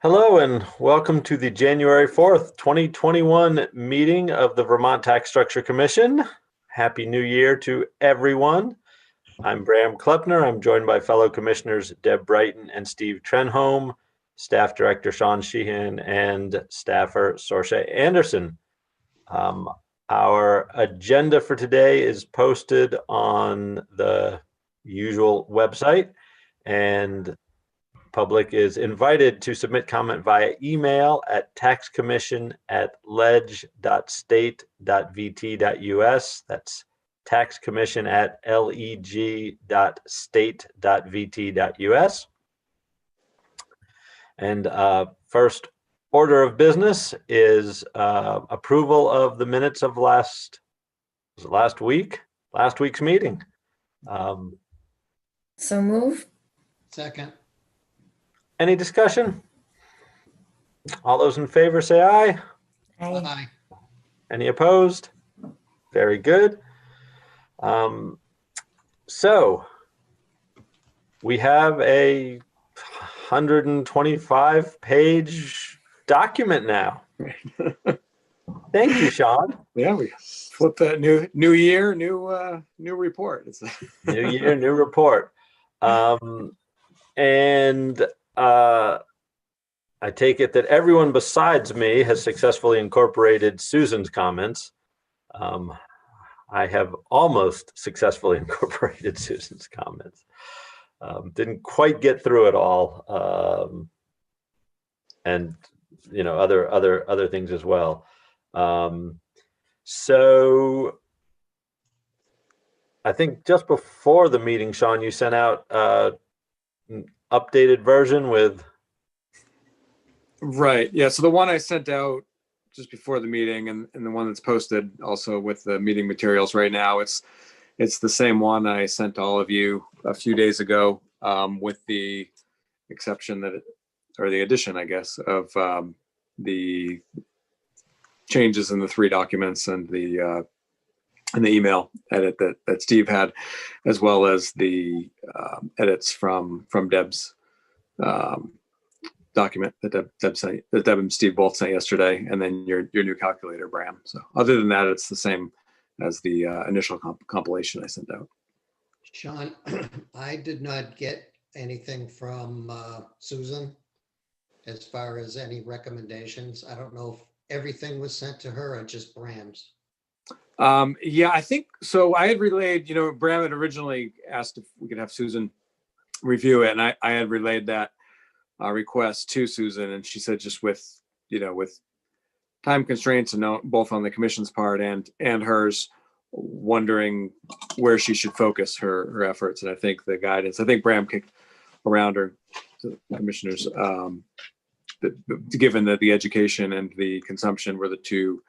Hello and welcome to the January 4th, 2021 meeting of the Vermont Tax Structure Commission. Happy New Year to everyone. I'm Bram Klepner. I'm joined by fellow commissioners Deb Brighton and Steve Trenholm, Staff Director Sean Sheehan, and staffer Sorsha Anderson. Our agenda for today is posted on the usual website, and public is invited to submit comment via email at taxcommission@leg.state.vt.us. That's taxcommission@leg.state.vt.us. And first order of business is approval of the minutes of last week's meeting. So move. Second. Any discussion? All those in favor say aye. Aye. Aye. Any opposed? Very good. So we have a 125-page document now. Thank you, Sean. Yeah, we flip that new year, new report. It's New year, new report. And I take it that everyone besides me has successfully incorporated Susan's comments. I have almost successfully incorporated Susan's comments. Didn't quite get through it all, and other things as well. So I think just before the meeting, Sean, you sent out an updated version with. right. Yeah. So the one I sent out just before the meeting, and the one that's posted also with the meeting materials right now, it's the same one I sent all of you a few days ago, with the exception or the addition, I guess, of the changes in the three documents and the email edit that Steve had, as well as the edits from Deb's document that Deb and Steve both sent yesterday, and then your new calculator, Bram. So other than that, it's the same as the initial compilation I sent out. Sean, I did not get anything from Susan as far as any recommendations. I don't know if everything was sent to her or just Bram's. Yeah, I think so. I had relayed, Bram had originally asked if we could have Susan review it, and I had relayed that request to Susan, and she said just with time constraints, and both on the commission's part and hers, wondering where she should focus her efforts. And I think the guidance, I think Bram kicked around her to the commissioners, given that the education and the consumption were the two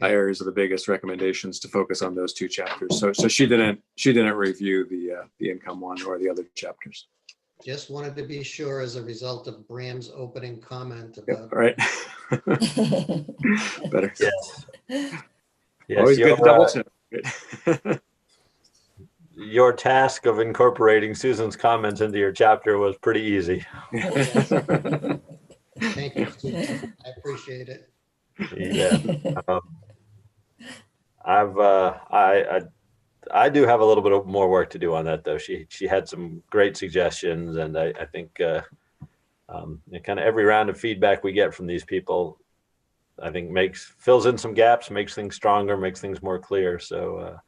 areas of the biggest recommendations, to focus on those two chapters. So she didn't review the income one or the other chapters. Just wanted to be sure as a result of Bram's opening comment about. Yep, right. Better. Yes. Yes, Always good to double check. Your task of incorporating Susan's comments into your chapter was pretty easy. Thank you, Susan. I appreciate it. Yeah. I do have a little bit of more work to do on that, though. She had some great suggestions, and I think kind of every round of feedback we get from these people, I think fills in some gaps, makes things stronger, makes things more clear. So,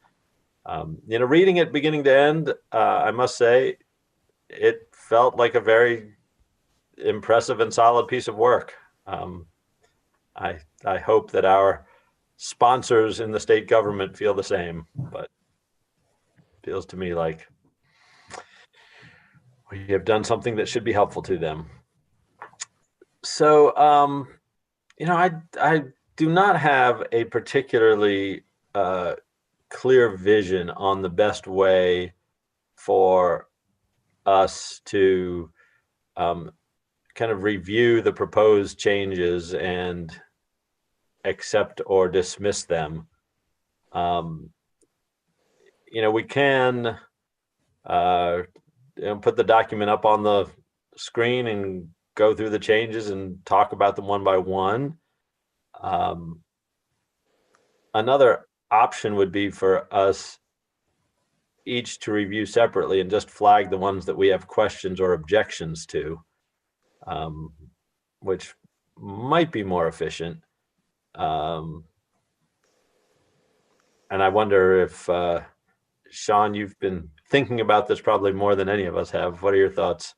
reading it beginning to end, I must say, it felt like a very impressive and solid piece of work. I hope that our sponsors in the state government feel the same, but it feels to me like we have done something that should be helpful to them. So, I do not have a particularly clear vision on the best way for us to kind of review the proposed changes and accept or dismiss them. We can put the document up on the screen and go through the changes and talk about them one by one. Another option would be for us each to review separately and just flag the ones that we have questions or objections to, which might be more efficient. And I wonder if, Sean, you've been thinking about this probably more than any of us have. What are your thoughts?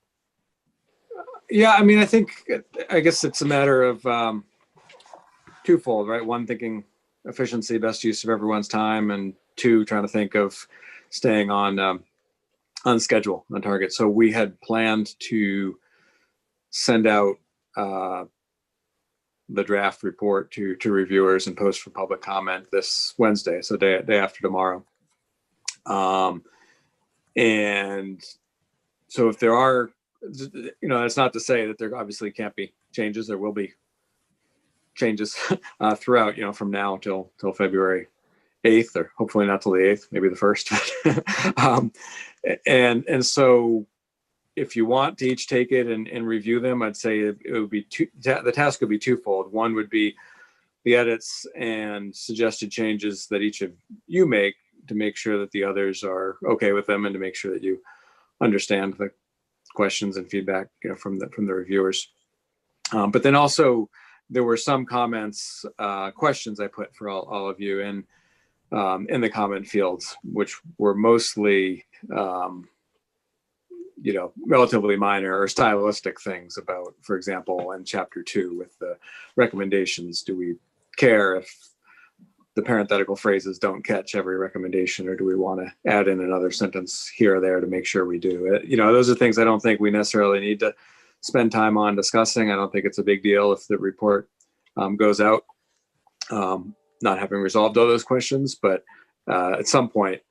Yeah, I mean, I guess it's a matter of twofold, right? One, thinking efficiency, best use of everyone's time, and two, trying to think of staying on schedule, on target. So we had planned to send out the draft report to reviewers and post for public comment this Wednesday, so day after tomorrow. And so if there are, that's not to say that there obviously can't be changes. There will be changes throughout, from now till February 8th, or hopefully not till the 8th, maybe the 1st. And so if you want to each take it and review them, I'd say it would be the task would be twofold. One would be the edits and suggested changes that each of you make to make sure that the others are okay with them, and to make sure that you understand the questions and feedback from the reviewers. But then also there were some comments, questions I put for all of you in the comment fields, which were mostly relatively minor or stylistic things about, for example, in chapter 2 with the recommendations, do we care if the parenthetical phrases don't catch every recommendation, or do we want to add in another sentence here or there to make sure we do it? Those are things I don't think we necessarily need to spend time on discussing. I don't think it's a big deal if the report goes out not having resolved all those questions, but at some point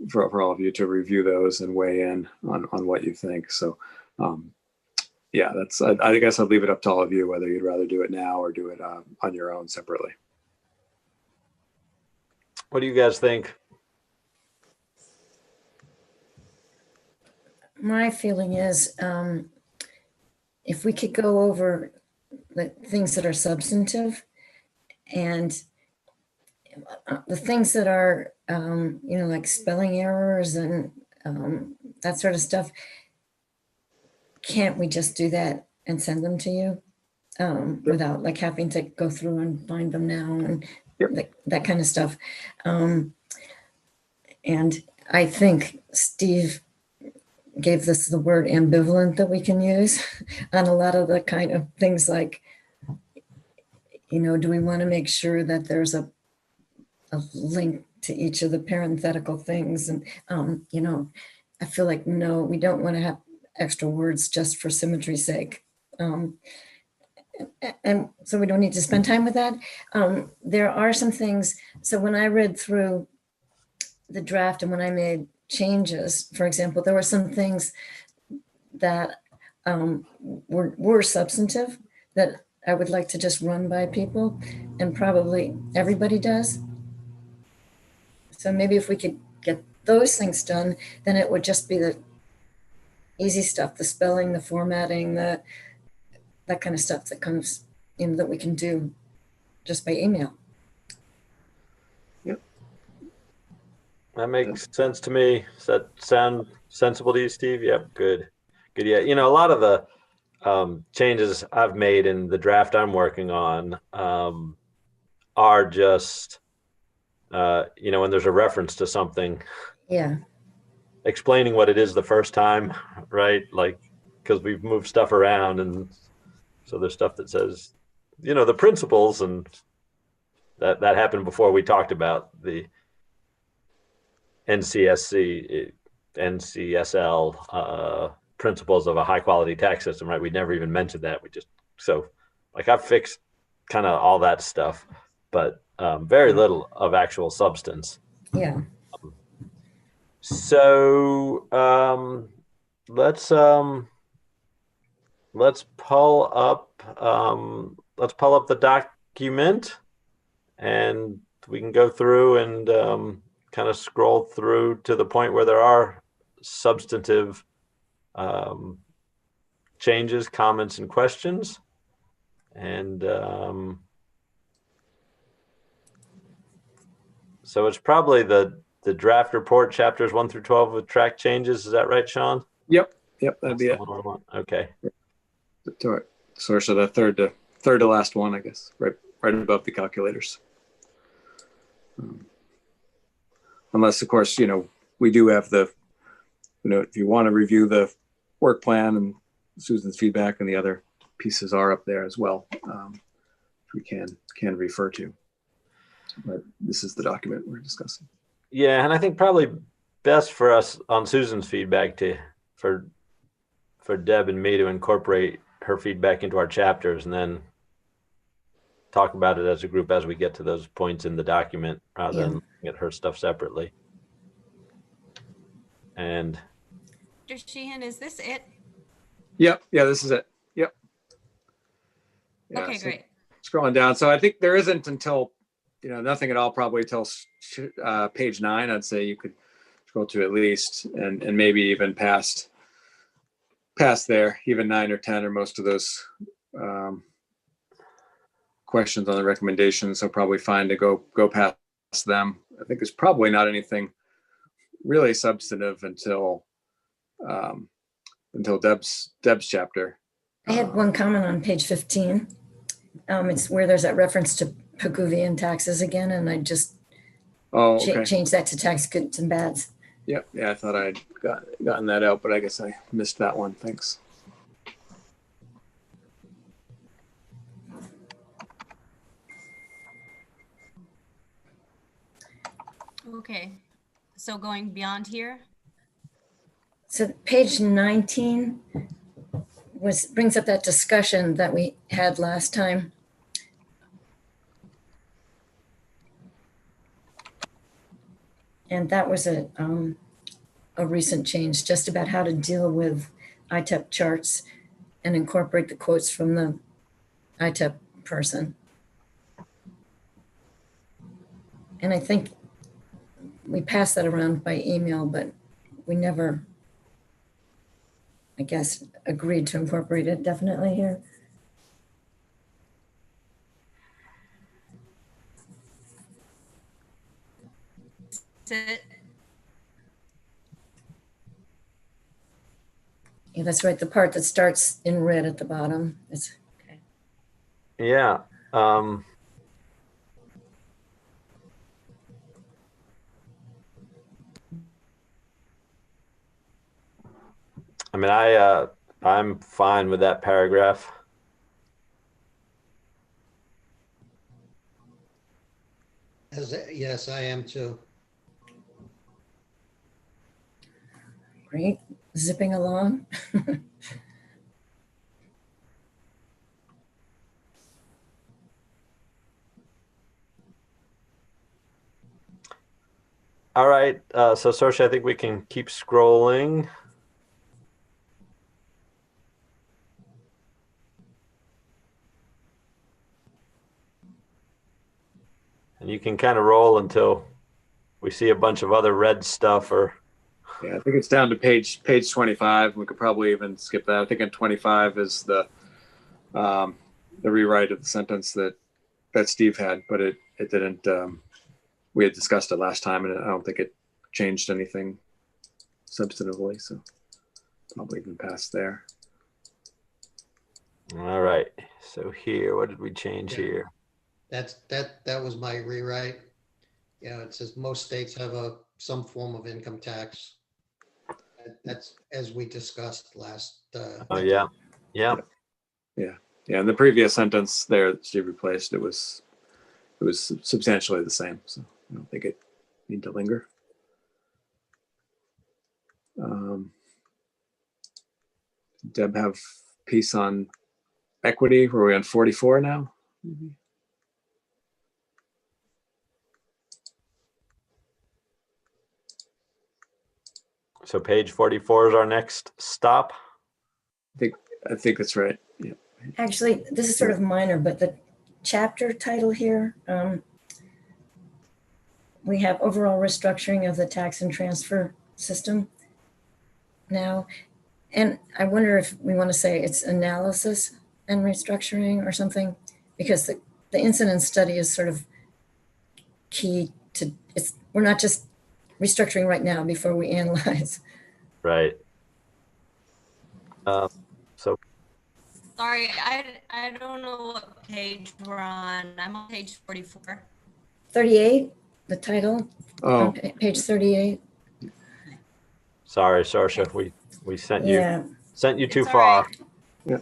for all of you to review those and weigh in on what you think. So yeah, I guess I'll leave it up to all of you whether you'd rather do it now or do it on your own separately. What do you guys think? My feeling is if we could go over the things that are substantive and the things that are, like spelling errors and that sort of stuff, can't we just do that and send them to you without like having to go through and find them now and that kind of stuff? And I think Steve gave us the word ambivalent that we can use on a lot of the kind of things like, do we want to make sure that there's a link to each of the parenthetical things? And, I feel like, no, we don't want to have extra words just for symmetry's sake. And so we don't need to spend time with that. There are some things. So when I read through the draft and when I made changes, for example, there were some things that were substantive that I would like to just run by people, and probably everybody does. So maybe if we could get those things done, then it would just be the easy stuff, the spelling, the formatting, that kind of stuff that comes in that we can do just by email. Yep. That makes sense to me. Does that sound sensible to you, Steve? Yep. Good. Yeah. A lot of the changes I've made in the draft I'm working on are just, when there's a reference to something. Yeah. Explaining what it is the first time, right? Like, because we've moved stuff around, and so there's stuff that says, the principles, and that happened before we talked about the NCSL principles of a high quality tax system, right? We never even mentioned that. I've fixed kind of all that stuff, but very little of actual substance. Yeah. So let's pull up the document, and we can go through and kind of scroll through to the point where there are substantive changes, comments, and questions. And so it's probably the draft report chapters 1 through 12 with track changes. Is that right, Sean? Yep, that'd be That's it. the one I want. Okay. Source of the third to last one, I guess, right above the calculators. Unless, of course, we do have the, if you want to review the work plan and Susan's feedback and the other pieces are up there as well. We can refer to, but this is the document we're discussing. Yeah, and I think probably best for us on Susan's feedback for Deb and me to incorporate her feedback into our chapters and then talk about it as a group as we get to those points in the document rather than looking at her stuff separately. And Dr. Sheehan, is this it? Yep. Yeah, this is it. Yep. Yeah, Okay, so great. Scrolling down. So I think there isn't until, nothing at all probably till page 9. I'd say you could scroll to at least and maybe even past there, even 9 or 10 or most of those questions on the recommendations. So probably fine to go past them. I think there's probably not anything really substantive until Deb's chapter. I had one comment on page 15. It's where there's that reference to Pigouvian taxes again, and I just changed that to tax goods and bads. Yep. Yeah, I thought I'd gotten that out, but I guess I missed that one. Thanks. Okay, so going beyond here. So page 19 brings up that discussion that we had last time. And that was a recent change, just about how to deal with ITEP charts and incorporate the quotes from the ITEP person. And I think we passed that around by email, but we never, I guess, agreed to incorporate it definitely here. Sit. Yeah, that's right. The part that starts in red at the bottom. It's okay. yeah, I mean, I'm fine with that paragraph. Yes, I am too. Great. Zipping along. All right, so Saoirse, I think we can keep scrolling. And you can kind of roll until we see a bunch of other red stuff or. Yeah, I think it's down to page 25. We could probably even skip that. I think in 25 is the rewrite of the sentence that Steve had, but it didn't. We had discussed it last time, and I don't think it changed anything substantively. So probably even past there. All right. So here, what did we change here? That was my rewrite. Yeah, it says most states have some form of income tax. That's as we discussed last. Oh yeah. And the previous sentence there that Steve replaced, it was substantially the same. So I don't think it need to linger. Deb have piece on equity. Were we on 44 now? Mm-hmm. So page 44 is our next stop. I think that's right. Yeah. Actually, this is sort of minor, but the chapter title here, we have overall restructuring of the tax and transfer system. Now, And I wonder if we want to say it's analysis and restructuring or something, because the incident study is sort of key to, we're not just restructuring right now before we analyze. Right. So Sorry, I don't know what page we're on. I'm on page 44. 38, the title, Oh, on page 38. sorry, Saoirse, we sent you Yeah, too It's all far. right.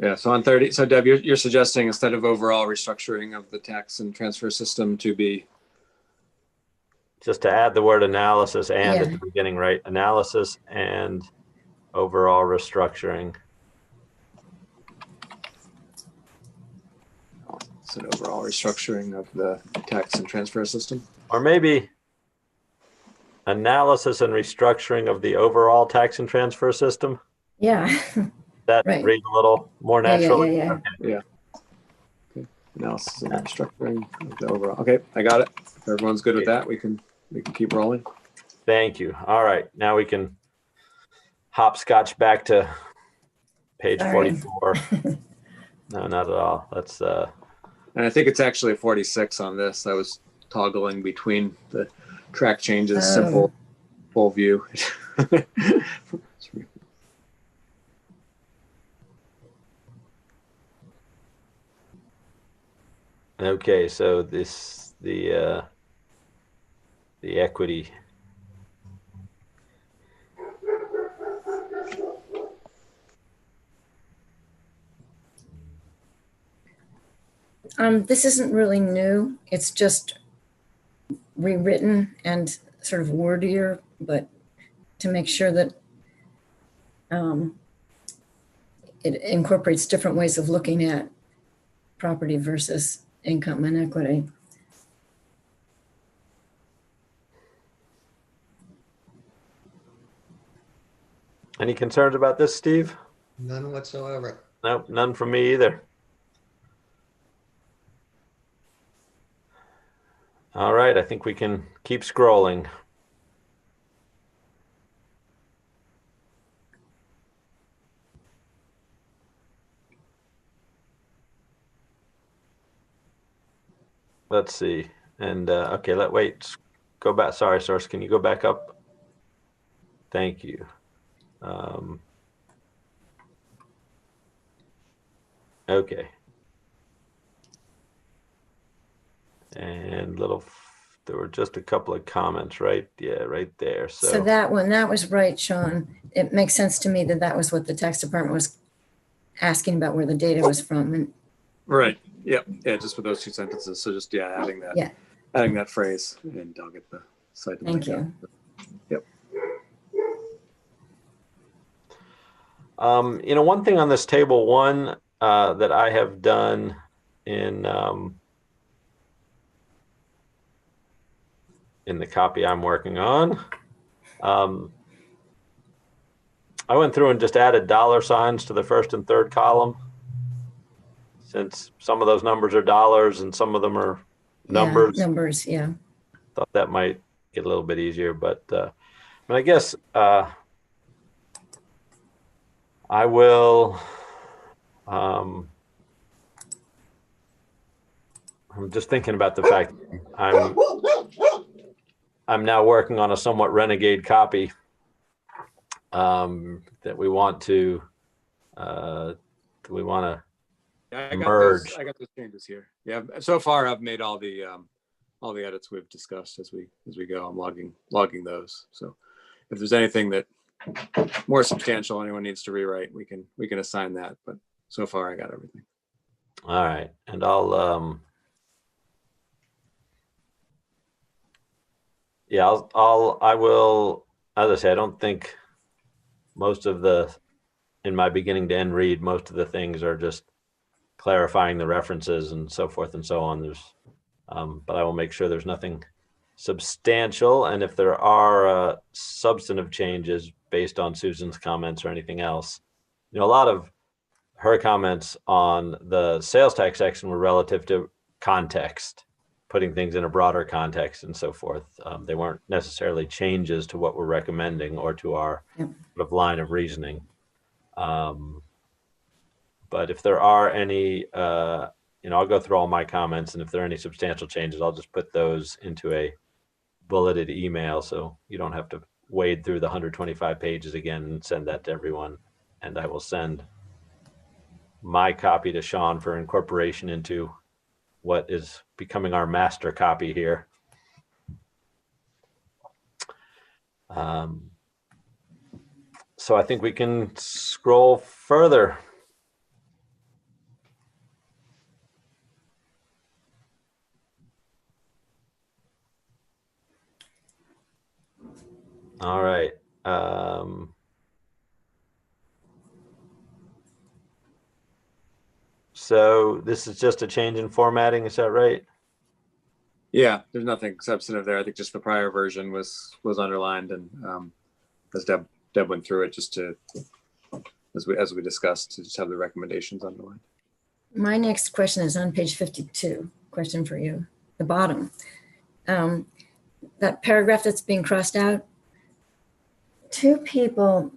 yeah. So on 30, so Deb, you're suggesting instead of overall restructuring of the tax and transfer system to be, Just to add the word analysis and at Yeah. the beginning, right? Analysis and overall restructuring. it's an overall restructuring of the tax and transfer system. Or maybe analysis and restructuring of the overall tax and transfer system. yeah, That Right. read a little more yeah, naturally. yeah, yeah. Analysis and restructuring of the overall. Okay, I got it. If everyone's good with that, we can keep rolling. Thank you. All right, now we can hopscotch back to page Sorry. 44. No, not at all. That's And I think it's actually a 46 on this. I was toggling between the track changes, Oh. simple, full view. okay. So the equity. This isn't really new. It's just rewritten and sort of wordier, but to make sure that it incorporates different ways of looking at property versus income and equity. Any concerns about this, Steve? None whatsoever. Nope, none from me either. All right, I think we can keep scrolling. Let's see. And okay, go back. Sorry, Source, can you go back up? Thank you. Okay. And there were just a couple of comments, right? Yeah, right there. So that one, that was right, Sean. It makes sense to me that that was what the tax department was asking about, where the data was from. And Right. Yep. Yeah. Just with those two sentences. So just, adding that, Yeah. adding that phrase, and I'll get the site. to Thank back up. you. Yep. One thing on this table one that I have done in the copy I'm working on, I went through and just added dollar signs to the first and third column, since some of those numbers are dollars and some of them are numbers. Yeah, numbers, yeah. Thought that might get a little bit easier, but I guess I will. I'm just thinking about the fact I'm now working on a somewhat renegade copy that we want to Yeah, merge. I got those changes here. Yeah. So far, I've made all the edits we've discussed as we go. I'm logging those. So if there's anything that more substantial anyone needs to rewrite, we can assign that. But so far, I got everything. All right, and I will, as I say, I don't think in my beginning to end read, most of the things are just clarifying the references and so forth and so on. But I will make sure there's nothing substantial. And if there are substantive changes based on Susan's comments or anything else, a lot of her comments on the sales tax section were relative to context. putting things in a broader context and so forth. They weren't necessarily changes to what we're recommending or to our Yep. sort of line of reasoning. But if there are any, I'll go through all my comments, and if there are any substantial changes, I'll just put those into a bulleted email, so you don't have to wade through the 125 pages again and send that to everyone. And I will send my copy to Sean for incorporation into what is becoming our master copy here. So I think we can scroll further. All right. So this is just a change in formatting, is that right? Yeah, there's nothing substantive there. I think just the prior version was underlined, and as Deb went through it, just to as we discussed, to just have the recommendations underlined. My next question is on page 52. Question for you, the bottom. That paragraph that's being crossed out, two people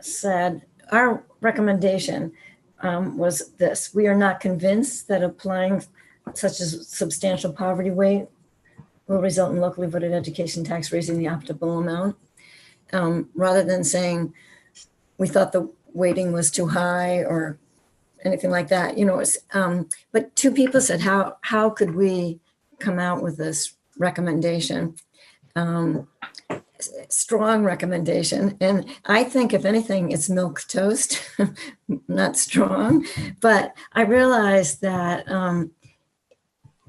said our recommendation was this: we are not convinced that applying such as substantial poverty weight will result in locally voted education tax raising the optimal amount. Rather than saying we thought the weighting was too high or anything like that, but two people said, how could we come out with this recommendation? Strong recommendation. And I think if anything, it's milk toast, not strong, but I realized that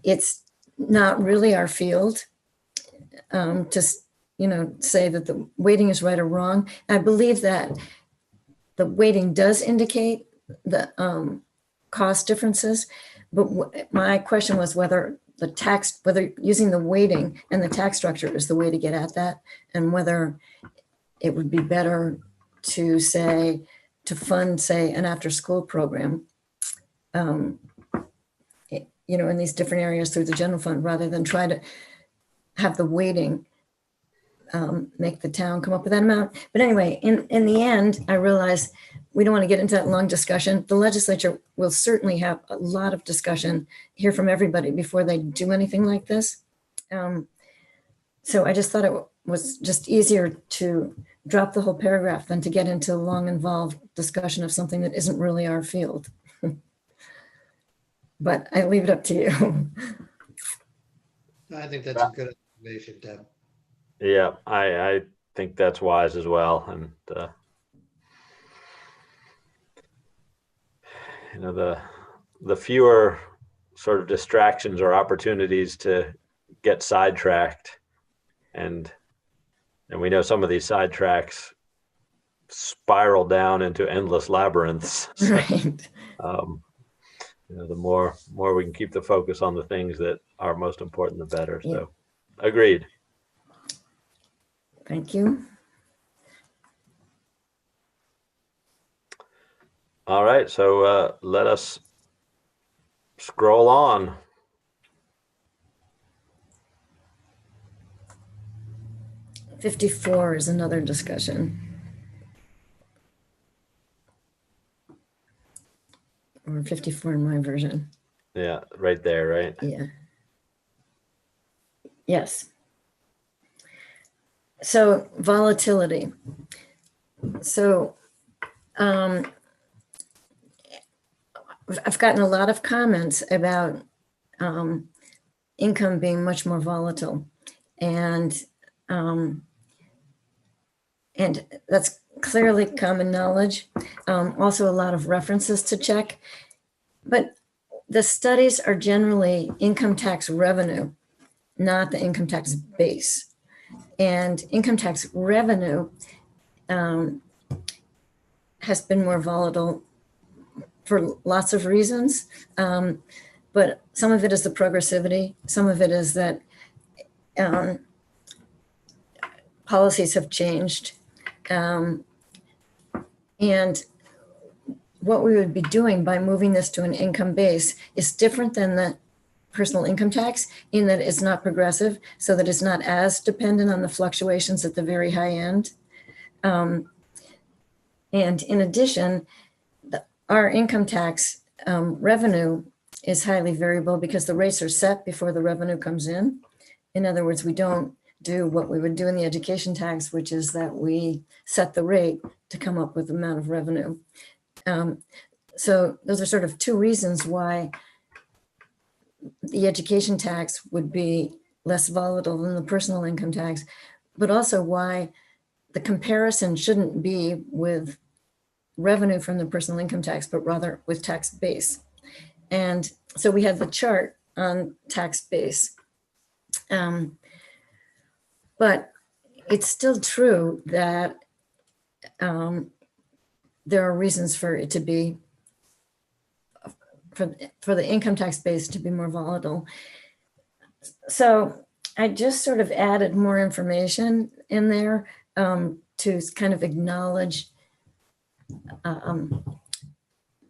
it's not really our field to say that the weighting is right or wrong. I believe that the weighting does indicate the cost differences, but my question was whether using the weighting and the tax structure is the way to get at that, and whether it would be better to fund, say, an after-school program, in these different areas through the general fund, rather than try to have the weighting make the town come up with that amount. But anyway, in the end, I realized we don't want to get into that long discussion. The legislature will certainly have a lot of discussion, hear from everybody before they do anything like this. So I just thought it was just easier to drop the whole paragraph than to get into a long, involved discussion of something that isn't really our field. But I leave it up to you. I think that's a good observation, Deb. Yeah, I think that's wise as well. And the fewer sort of distractions or opportunities to get sidetracked, and we know some of these sidetracks spiral down into endless labyrinths. So, Right. the more we can keep the focus on the things that are most important, the better. Yeah. So, agreed. Thank you. All right, so let us scroll on. '54 is another discussion. Or 54 in my version. Yeah, right there, right? Yeah. Yes. So volatility. So I've gotten a lot of comments about income being much more volatile, and that's clearly common knowledge. Also a lot of references to check, but the studies are generally income tax revenue, not the income tax base. And income tax revenue has been more volatile for lots of reasons. But some of it is the progressivity. Some of it is that policies have changed. And what we would be doing by moving this to an income base is different than the personal income tax in that it's not progressive, so that it's not as dependent on the fluctuations at the very high end. And in addition, our income tax revenue is highly variable because the rates are set before the revenue comes in. In other words, we don't do what we would do in the education tax, which is that we set the rate to come up with the amount of revenue. So those are sort of two reasons why the education tax would be less volatile than the personal income tax, but also why the comparison shouldn't be with revenue from the personal income tax, but rather with tax base. And so we have the chart on tax base. But it's still true that there are reasons for it to be, for the income tax base to be more volatile. So I just sort of added more information in there to kind of acknowledge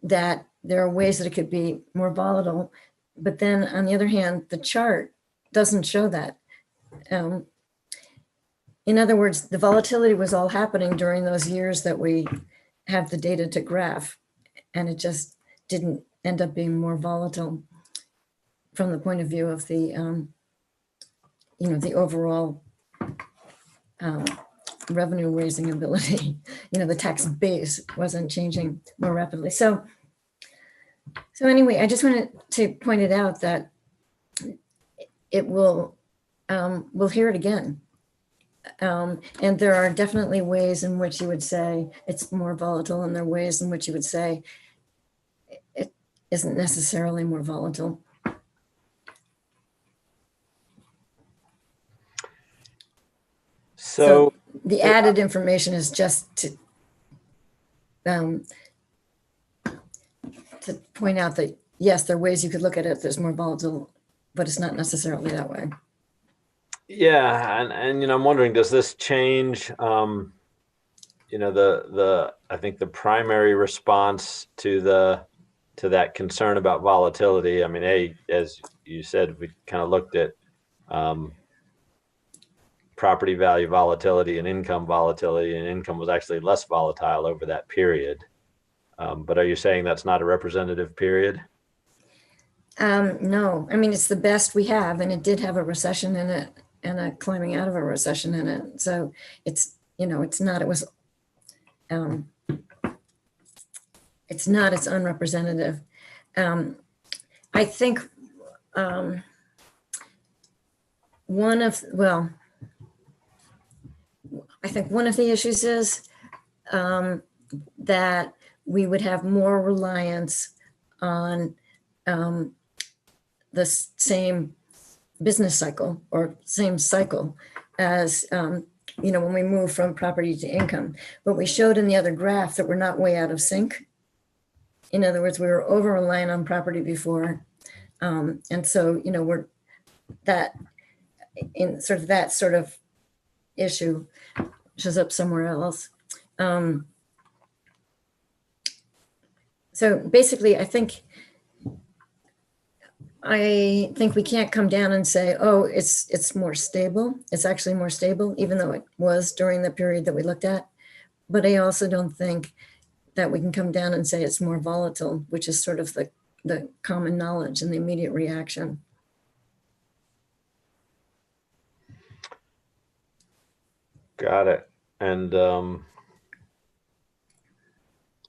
that there are ways that it could be more volatile. But then on the other hand, the chart doesn't show that. In other words, the volatility was all happening during those years that we have the data to graph, and it just didn't end up being more volatile from the point of view of the, the overall revenue raising ability. The tax base wasn't changing more rapidly. So anyway, I just wanted to point it out that it will, we'll hear it again. And there are definitely ways in which you would say it's more volatile, and there are ways in which you would say it isn't necessarily more volatile. So the added information is just to point out that, yes, there are ways you could look at it that's more volatile, but it's not necessarily that way. yeah, and I'm wondering, does this change I think the primary response to that concern about volatility? I mean, as you said, we kind of looked at property value volatility and income volatility, and income was actually less volatile over that period. But are you saying that's not a representative period? No, I mean, it's the best we have, and it did have a recession in it and a climbing out of a recession in it. So it's unrepresentative. I think one of the issues is that we would have more reliance on the same business cycle or same cycle as when we move from property to income. But we showed in the other graph that we're not way out of sync. In other words, we were over reliant on property before, and so we're that in sort of that sort of issue shows up somewhere else. So basically, I think we can't come down and say, oh, it's more stable. It's actually more stable, even though it was during the period that we looked at. But I also don't think that we can come down and say it's more volatile, which is sort of the common knowledge and the immediate reaction. Got it. And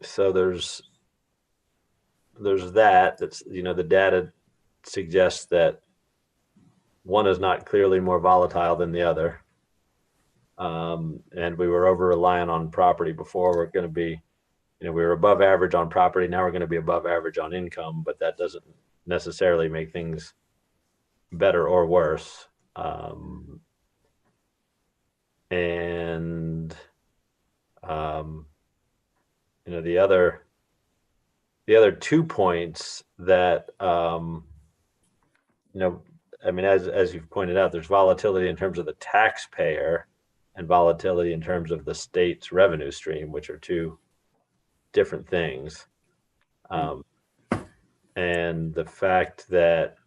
so there's that's the data suggests that one is not clearly more volatile than the other. And we were over reliant on property before. We're going to be, we were above average on property. Now we're going to be above average on income, but that doesn't necessarily make things better or worse. The other 2 points that, as you've pointed out, there's volatility in terms of the taxpayer and volatility in terms of the state's revenue stream, which are two different things. And the fact that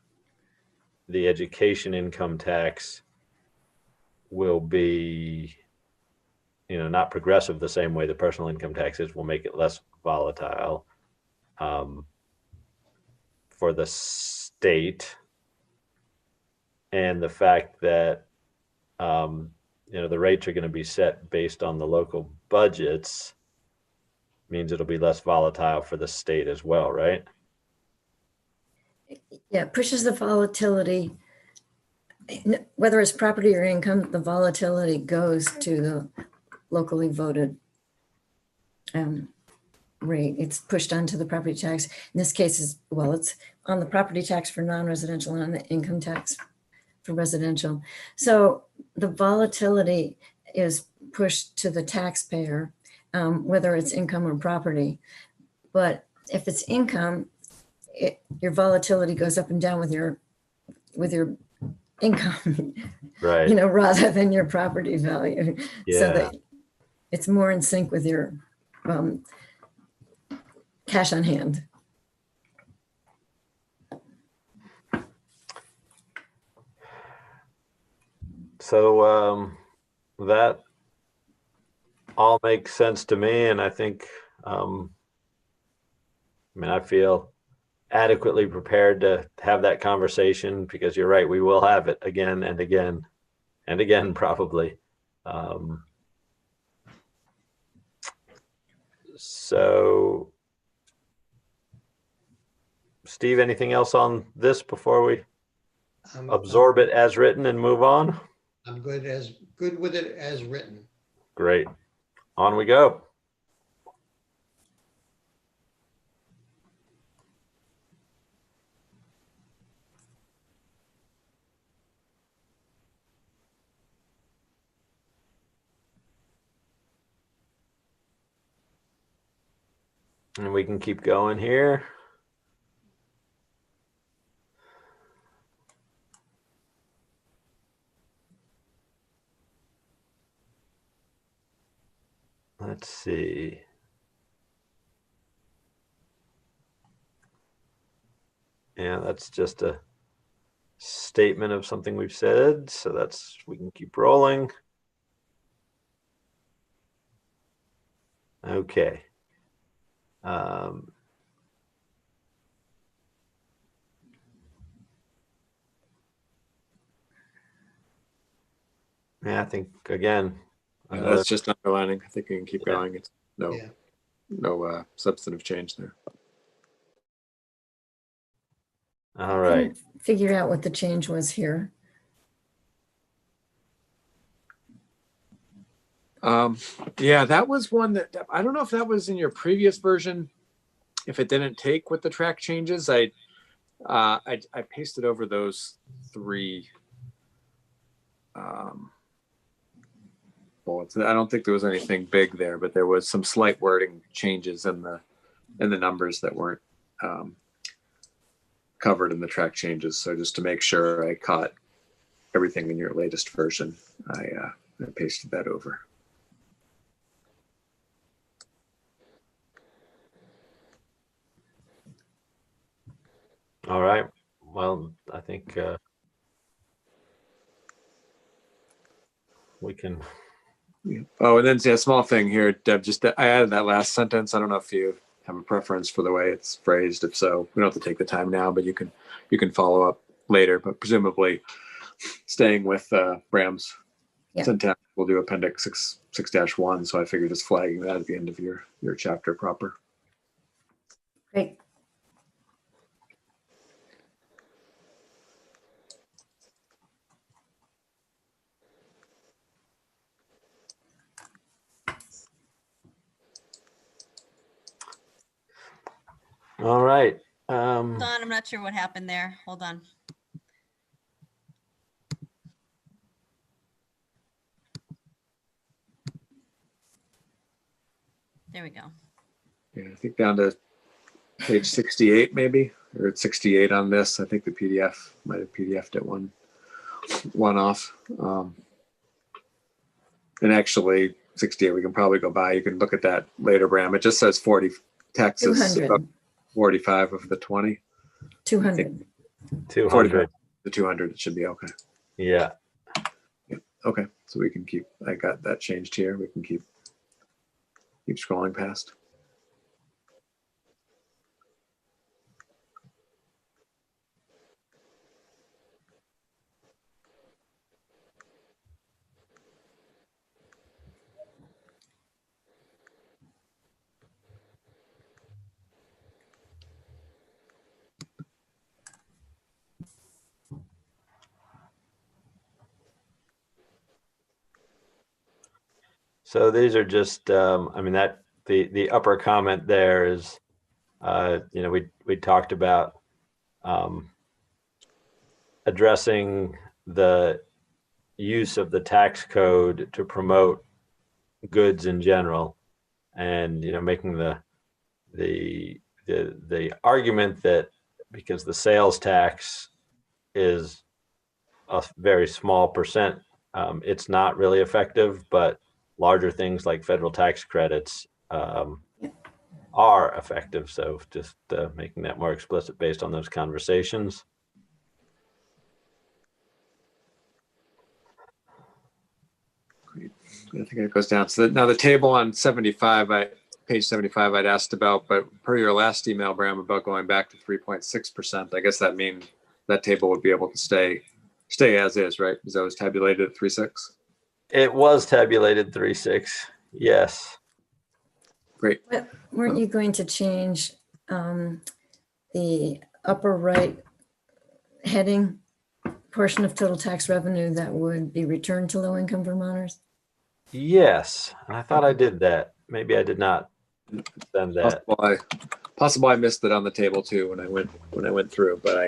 the education income tax will be, not progressive the same way the personal income tax is, will make it less volatile for the state. And the fact that, the rates are going to be set based on the local budgets means it'll be less volatile for the state as well, right? Yeah, it pushes the volatility, whether it's property or income, the volatility goes to the locally voted rate. It's pushed onto the property tax. In this case, it's on the property tax for non-residential and on the income tax for residential. So the volatility is pushed to the taxpayer, whether it's income or property. But if it's income, your volatility goes up and down with your income, Right. rather than your property value. Yeah. So that it's more in sync with your cash on hand. So that all makes sense to me, and I think, I feel adequately prepared to have that conversation, because you're right, we will have it again and again and again, probably. So, Steve, anything else on this before we absorb it as written and move on? I'm good with it as written. Great. On we go. And we can keep going here. Let's see. Yeah, that's just a statement of something we've said. So we can keep rolling. Okay. Yeah, I think again. That's just underlining. I think we can keep going. It's Yeah. no substantive change there. All right. Couldn't figure out what the change was here. Yeah, that was one that I don't know if that was in your previous version. If it didn't take with the track changes, I pasted over those three bullets. I don't think there was anything big there, but there was some slight wording changes in the numbers that weren't covered in the track changes. So just to make sure I caught everything in your latest version, I pasted that over. All right. Well, I think we can. Oh, and then a small thing here, Deb, I added that last sentence. I don't know if you have a preference for the way it's phrased. If so, we don't have to take the time now, but you can follow up later. But presumably staying with Bram's syntax, we'll do appendix 6-1. So I figured just flagging that at the end of your chapter proper. Great. All right. Hold on, I'm not sure what happened there. Hold on. There we go. Yeah, I think down to page 68 maybe, or it's 68 on this. I think the PDF might have PDF'd it one off. And actually 68, we can probably go by. You can look at that later, Bram. It just says 40 Texas, 200. 45 of the 20. 200. 200. The 200, it should be okay. Yeah. Okay, so we can keep, I got that changed here. We can keep scrolling past. So these are just, I mean, that the upper comment there is, you know, we talked about addressing the use of the tax code to promote goods in general, and you know, making the argument that because the sales tax is a very small percent, it's not really effective, but larger things like federal tax credits are effective. So just making that more explicit based on those conversations. I think it goes down. So now the table on 75, page 75, I'd asked about, but per your last email, Bram, about going back to 3.6%, I guess that means that table would be able to stay as is, right? Because that was tabulated at 3.6. It was tabulated 3.6. Yes. Great. But weren't you going to change the upper right heading portion of total tax revenue that would be returned to low-income Vermonters? Yes. I thought I did that. Maybe I did not send that. Possible I missed it on the table too when I went through, but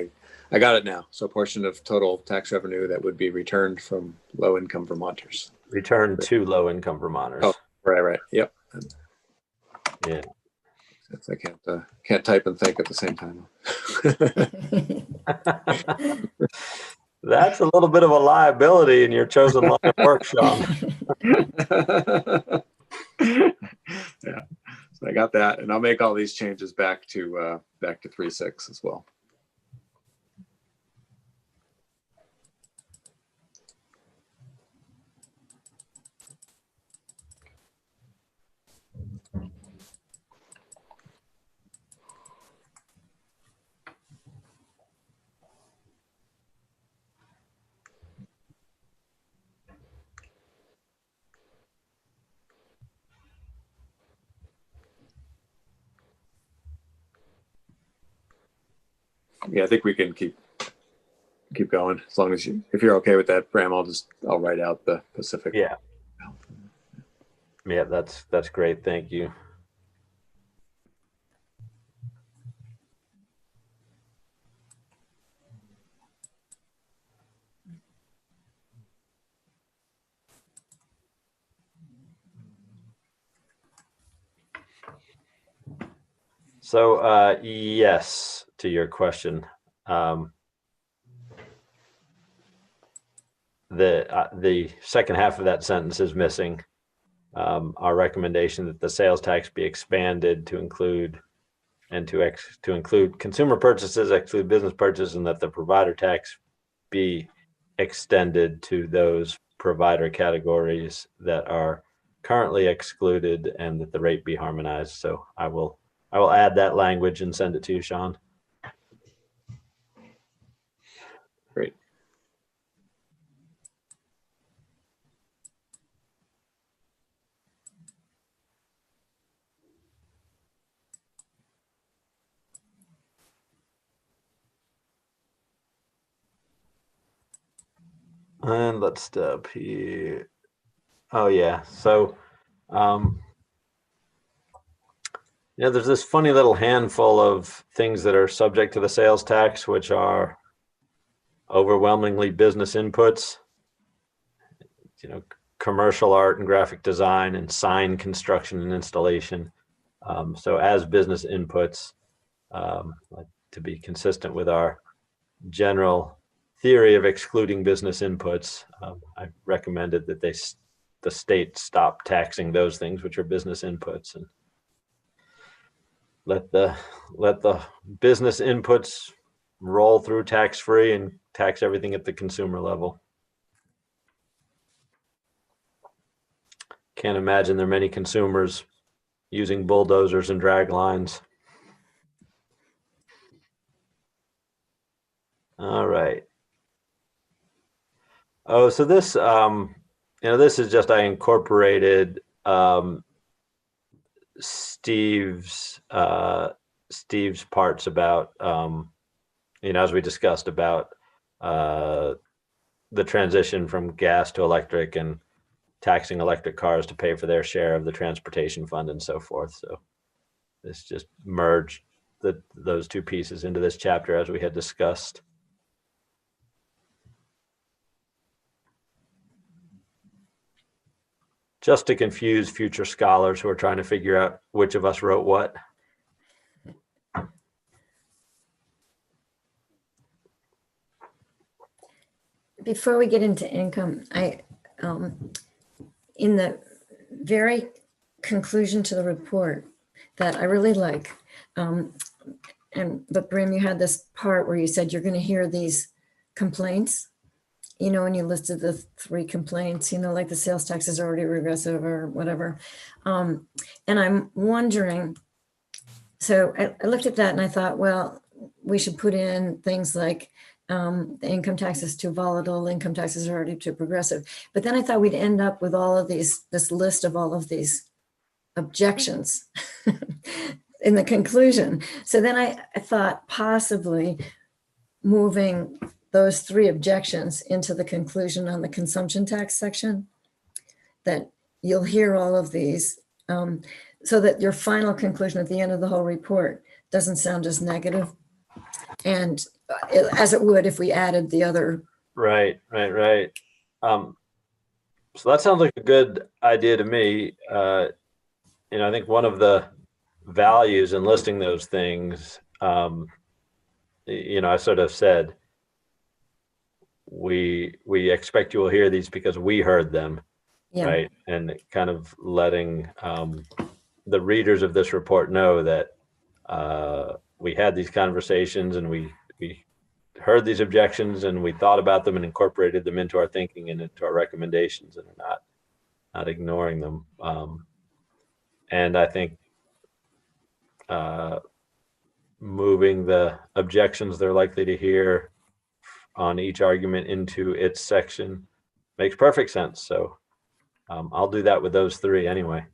I got it now. So a portion of total tax revenue that would be returned from low-income Vermonters. Returned to low-income Vermonters. Oh, right. Yep. Yeah. I can't type and think at the same time. That's a little bit of a liability in your chosen line of work, Sean. Yeah, so I got that, and I'll make all these changes back to 3.6 as well. Yeah, I think we can keep going as long as if you're okay with that, Bram. I'll write out the Pacific. Yeah. Yeah, that's great. Thank you. So yes, to your question, the second half of that sentence is missing. Our recommendation that the sales tax be expanded to include consumer purchases, exclude business purchases, and that the provider tax be extended to those provider categories that are currently excluded, and that the rate be harmonized. So I will add that language and send it to you, Sean. Great. And let's stop here. Oh yeah. So, there's this funny little handful of things that are subject to the sales tax, which are overwhelmingly business inputs, commercial art and graphic design, and sign construction and installation. So as business inputs, to be consistent with our general theory of excluding business inputs, I recommended that the state stop taxing those things which are business inputs, and let the business inputs roll through tax-free and tax everything at the consumer level. Can't imagine there are many consumers using bulldozers and drag lines. All right. Oh, so this, this is just, I incorporated Steve's parts about, as we discussed about the transition from gas to electric and taxing electric cars to pay for their share of the transportation fund and so forth. So this just merged those two pieces into this chapter as we had discussed. Just to confuse future scholars who are trying to figure out which of us wrote what. Before we get into income, in the very conclusion to the report that I really like, but Brim, you had this part where you said you're going to hear these complaints, when you listed the 3 complaints, like the sales tax is already regressive or whatever. And I'm wondering, so I looked at that and I thought, well, we should put in things like the income tax is too volatile, income taxes are already too progressive. But then I thought we'd end up with all of this list of all of these objections in the conclusion. So then I thought possibly moving those 3 objections into the conclusion on the consumption tax section, that you'll hear all of these, so that your final conclusion at the end of the whole report doesn't sound as negative, and as it would if we added the other. Right. So that sounds like a good idea to me. I think one of the values in listing those things, I sort of said, we expect you will hear these because we heard them, Yeah. right? And kind of letting the readers of this report know that we had these conversations and we heard these objections and we thought about them and incorporated them into our thinking and into our recommendations, and not ignoring them. And I think moving the objections they're likely to hear on each argument into its section makes perfect sense. So I'll do that with those 3 anyway.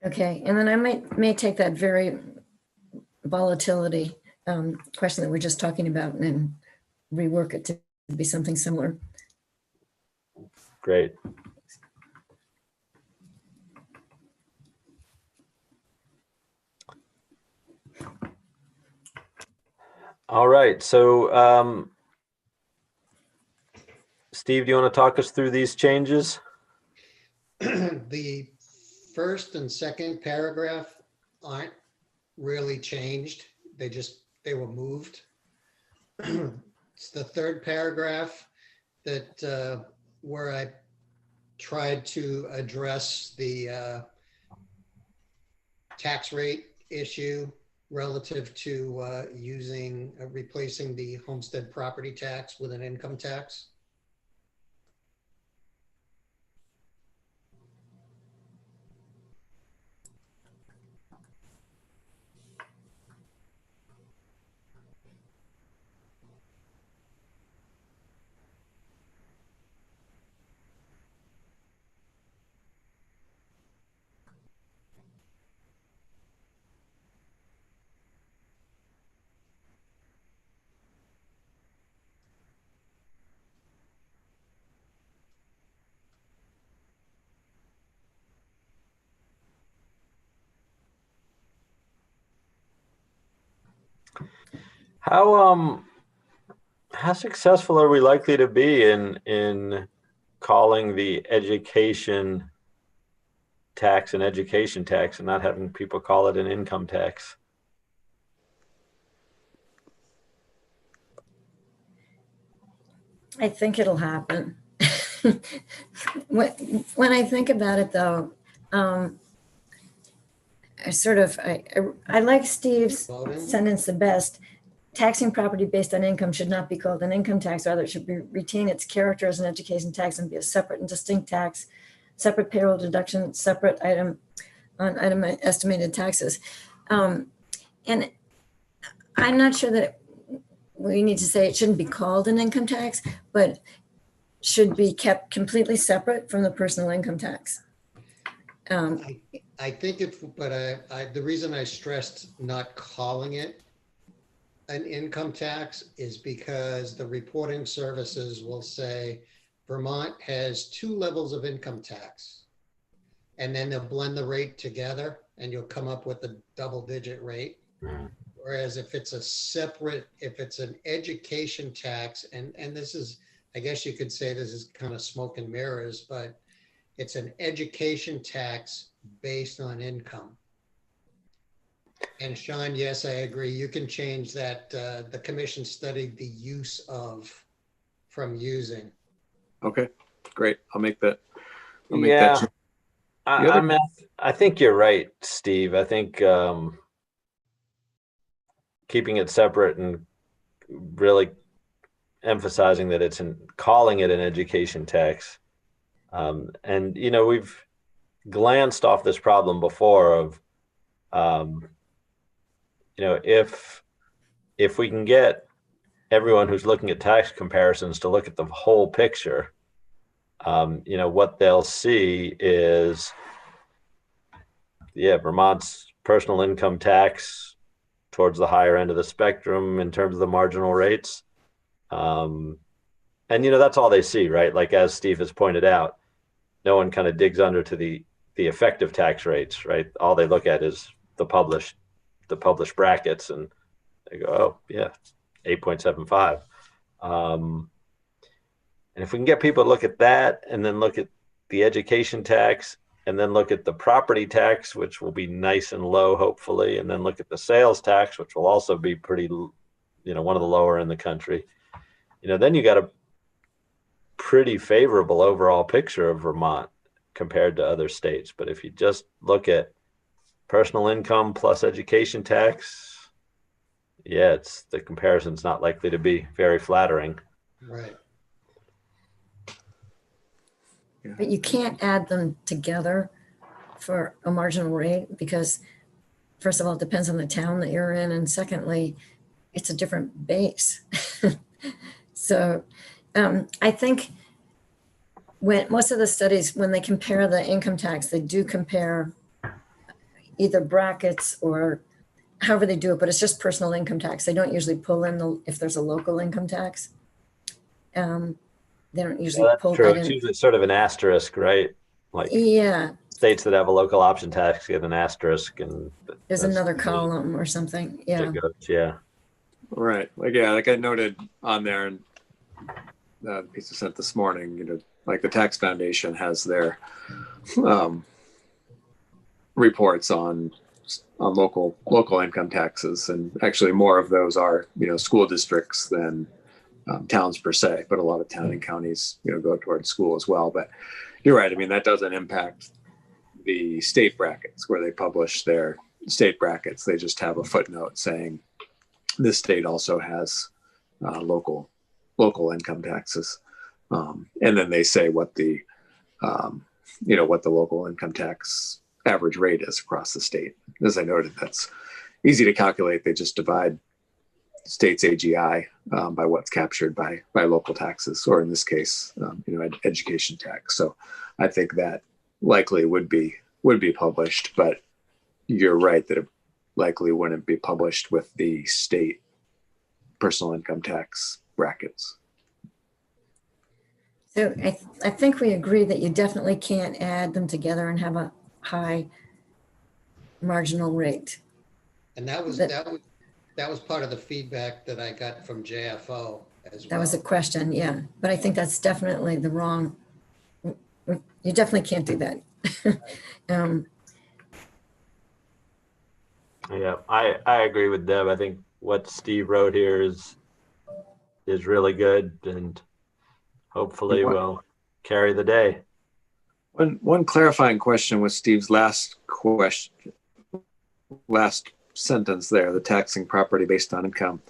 Okay, and then I may take that very volatility question that we're just talking about and then rework it to be something similar. Great. All right. So, Steve, do you want to talk us through these changes? The first and second paragraph aren't really changed. They were moved. It's the third paragraph that where I tried to address the tax rate issue relative to replacing the homestead property tax with an income tax. How successful are we likely to be in calling the education tax an education tax and not having people call it an income tax? I think it'll happen. When I think about it, though, I like Steve's Voting? sentence the best. Taxing property based on income should not be called an income tax, rather it should retain its character as an education tax and be a separate and distinct tax, separate payroll deduction, separate item on item estimated taxes. And I'm not sure that we need to say it shouldn't be called an income tax, but should be kept completely separate from the personal income tax. I think the reason I stressed not calling it an income tax is because the reporting services will say Vermont has 2 levels of income tax. And then they'll blend the rate together and you'll come up with a double-digit rate. Whereas if it's an education tax, and this is, I guess you could say this is kind of smoke and mirrors, but it's an education tax based on income. And Sean, yes, I agree. You can change that. The commission studied the use of from using. Okay, great. I'll make that. Yeah. change. I think you're right, Steve. I think keeping it separate and really emphasizing that calling it an education tax. And, we've glanced off this problem before of, if we can get everyone who's looking at tax comparisons to look at the whole picture, what they'll see is, Vermont's personal income tax towards the higher end of the spectrum in terms of the marginal rates. And, that's all they see, right? Like, as Steve has pointed out, no one kind of digs under to the effective tax rates, right? All they look at is the published brackets, and they go, oh yeah, 8.75. And if we can get people to look at that and then look at the education tax and then look at the property tax, which will be nice and low, hopefully, and then look at the sales tax, which will also be pretty, one of the lower in the country, then you got a pretty favorable overall picture of Vermont compared to other states. But if you just look at personal income plus education tax, the comparison's not likely to be very flattering. Right. But you can't add them together for a marginal rate because, first of all, it depends on the town that you're in. And secondly, it's a different base. So I think when most of the studies, when they compare the income tax, they do compare either brackets or however they do it, but it's just personal income tax. They don't usually pull in if there's a local income tax. They don't usually That's pull true. that It's in. usually sort of an asterisk, right? Like Yeah, states that have a local option tax get an asterisk, and there's that's another the way column or something. Yeah. it goes. Yeah. Right. Like I noted on there, and the piece I sent this morning, like the Tax Foundation has their reports on local income taxes, and actually more of those are school districts than towns per se, but a lot of town and counties go towards school as well. But you're right. I mean, that doesn't impact the state brackets where they publish their state brackets. They just have a footnote saying this state also has local income taxes, and then they say what the local income tax average rate is across the state. As I noted, that's easy to calculate. They just divide state's AGI by what's captured by local taxes, or in this case, education tax. So I think that likely would be published, but you're right that it likely wouldn't be published with the state personal income tax brackets. So I think we agree that you definitely can't add them together and have a high marginal rate. And that was part of the feedback that I got from JFO as well. That was a question, yeah. But I think that's definitely the wrong, you definitely can't do that. Yeah, I agree with Deb. I think what Steve wrote here is really good, and hopefully will carry the day. One clarifying question with Steve's last question last sentence there, the taxing property based on income.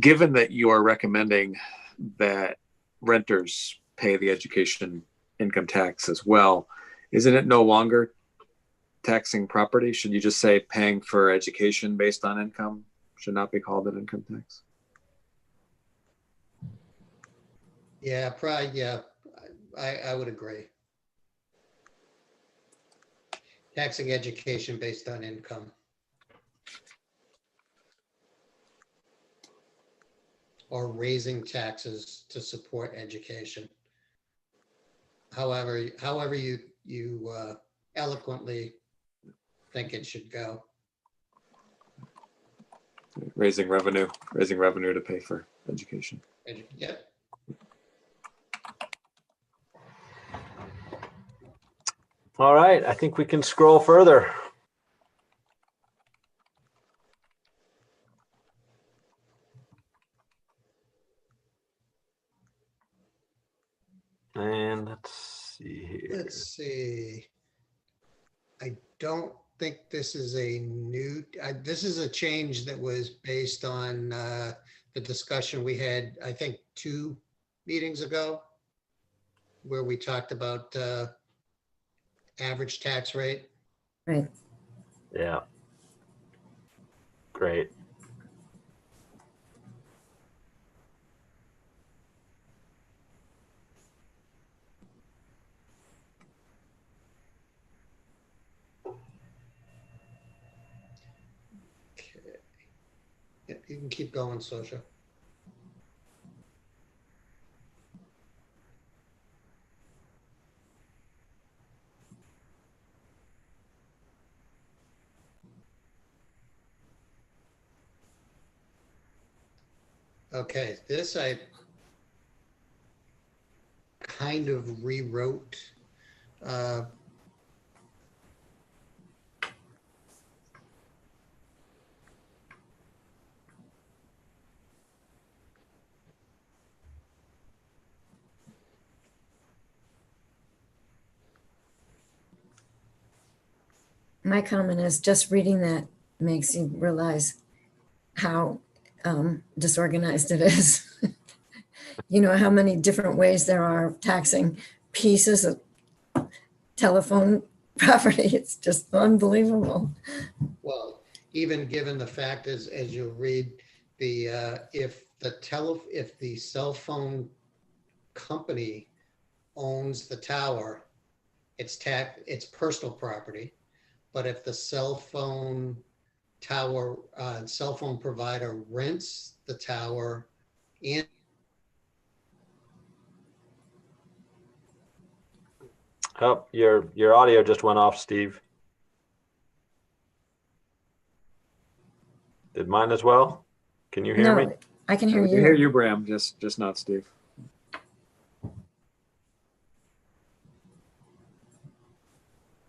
Given that you are recommending that renters pay the education income tax as well, isn't it no longer taxing property? Should you just say paying for education based on income should not be called an income tax? Yeah, probably, yeah, I would agree. Taxing education based on income. Or raising taxes to support education. However you eloquently think it should go. Raising revenue to pay for education. Yep. All right, I think we can scroll further. And let's see here. Let's see. I don't think this is a new, this is a change that was based on the discussion we had, I think, 2 meetings ago, where we talked about average tax rate. Right. Yeah. Great. Okay. Yep, you can keep going, Sosha. Okay, this I kind of rewrote. My comment is just reading that makes you realize how disorganized it is. You know, how many different ways there are of taxing pieces of telephone property. It's just unbelievable. Well, even given the fact as you read the, if the cell phone company owns the tower, it's personal property. But if the cell phone provider rents the tower and Oh, your audio just went off, Steve. Did mine as well? Can you hear me? No, I can hear We can hear you. you, Bram, just not Steve.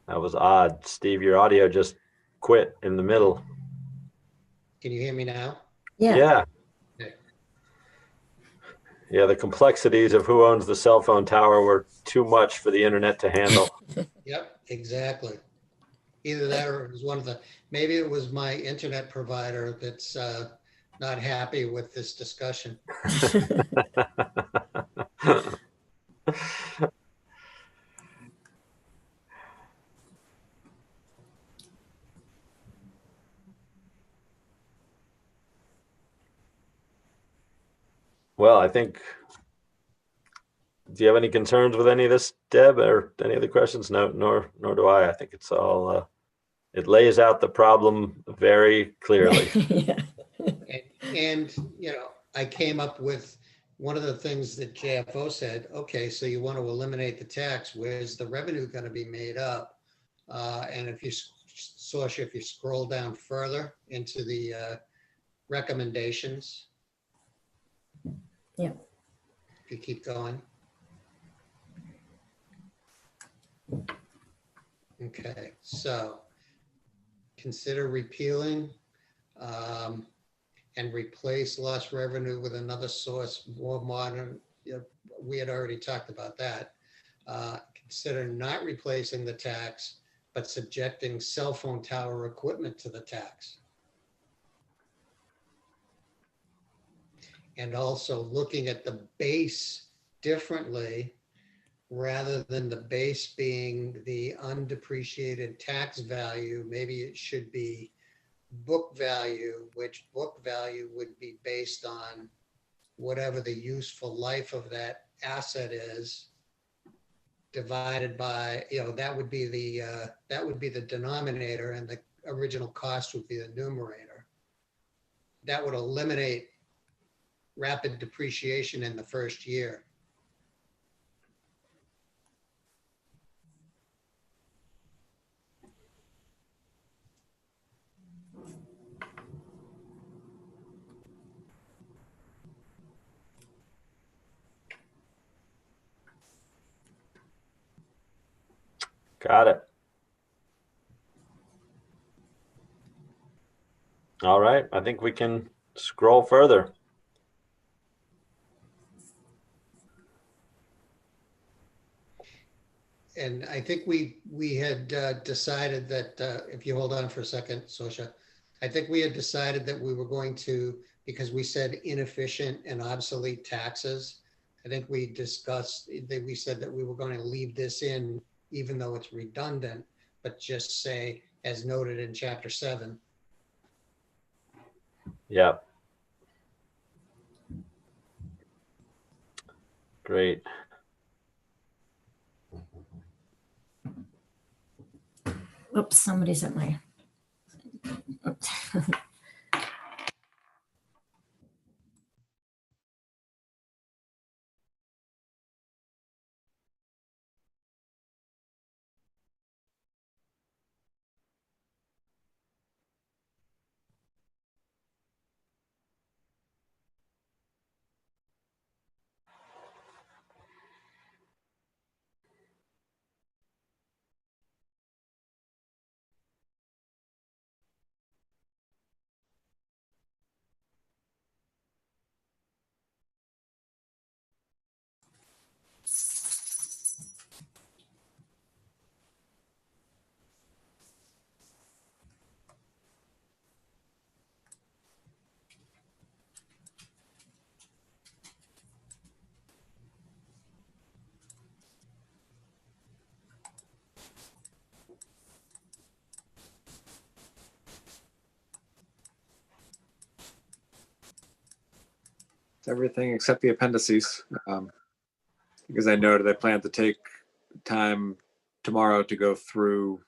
That was odd. Steve, your audio just quit in the middle. can you hear me now? Yeah. Yeah. Okay. Yeah, the complexities of who owns the cell phone tower were too much for the internet to handle. Yep, exactly. Either that or it was maybe it was my internet provider that's not happy with this discussion. Well, I think, do you have any concerns with any of this, Deb, or any other questions? No, nor do I. I think it's all, it lays out the problem very clearly. Yeah. And, you know, I came up with one of the things that JFO said, okay, so you want to eliminate the tax, where's the revenue going to be made up? And if you scroll down further into the recommendations. Yeah. If you keep going. Okay, so consider repealing and replace lost revenue with another source, more modern. We had already talked about that. Consider not replacing the tax but subjecting cell phone tower equipment to the tax. And also looking at the base differently, rather than the base being the undepreciated tax value, maybe it should be book value, which book value would be based on whatever the useful life of that asset is, divided by, that would be the denominator, and the original cost would be the numerator. That would eliminate rapid depreciation in the first year. Got it. All right. I think we can scroll further. And I think we had decided that, if you hold on for a second, Sosha, I think we had decided that we were going to, because we said inefficient and obsolete taxes, I think we discussed, that we said that we were going to leave this in, even though it's redundant, but just say, as noted in chapter 7. Yeah. Great. Oops, somebody's at my. Oops. It's everything except the appendices, because I noted I plan to take time tomorrow to go through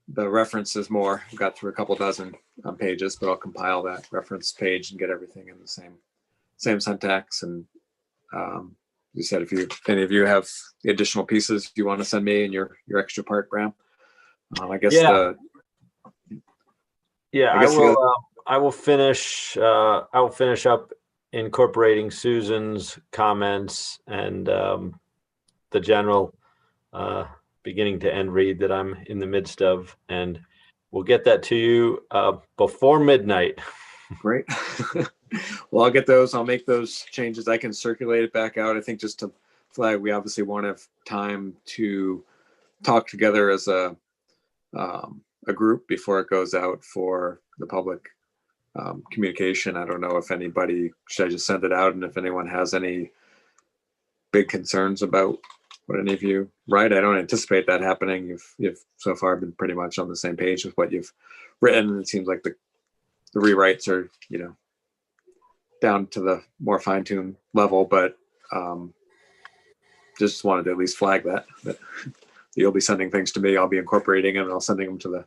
the references more. I've got through a couple dozen pages, but I'll compile that reference page and get everything in the same syntax. And you said, if any of you have the additional pieces you want to send me in your extra part, Bram, I guess Yeah. I guess I will finish. I will finish up incorporating Susan's comments and the general beginning to end read that I'm in the midst of, and we'll get that to you before midnight. Great. Well, I'll get those. I'll make those changes. I can circulate it back out. I think just to flag, we obviously want to have time to talk together as a group before it goes out for the public communication. I don't know if anybody, should I just send it out? And if anyone has any big concerns about what any of you write, I don't anticipate that happening. You've so far been pretty much on the same page with what you've written. It seems like the rewrites are, down to the more fine-tuned level, but just wanted to at least flag that you'll be sending things to me. I'll be incorporating and I'll sending them to